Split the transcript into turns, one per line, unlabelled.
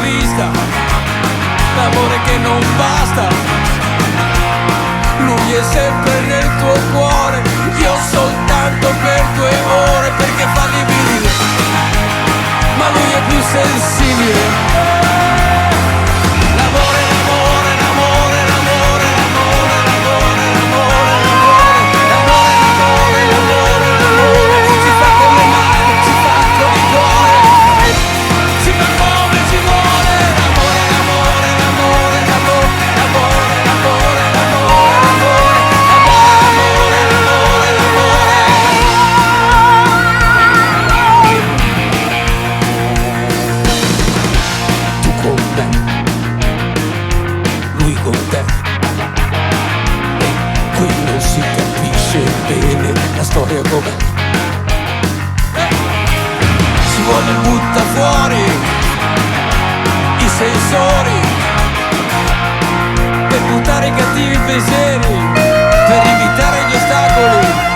vista, l'amore che non basta. Lui è sempre nel tuo cuore, io soltanto per 2 ore, perché fa lividi, ma lui è più sensibile. L'amore, l'amore, l'amore, l'amore, l'amore, l'amore, l'amore, l'amore, l'amore, l'amore, l'amore, si fa con le mani, si fa con il cuore, si fa come si vuole. L'amore, l'amore, l'amore, l'amore, l'amore, l'amore, l'amore, l'amore, l'amore, l'amore, l'amore. Tu con me, lui con te, e qui non si capisce bene la storia com'è. Si vuole butta fuori i sensori per buttare i cattivi pensieri, per evitare gli ostacoli.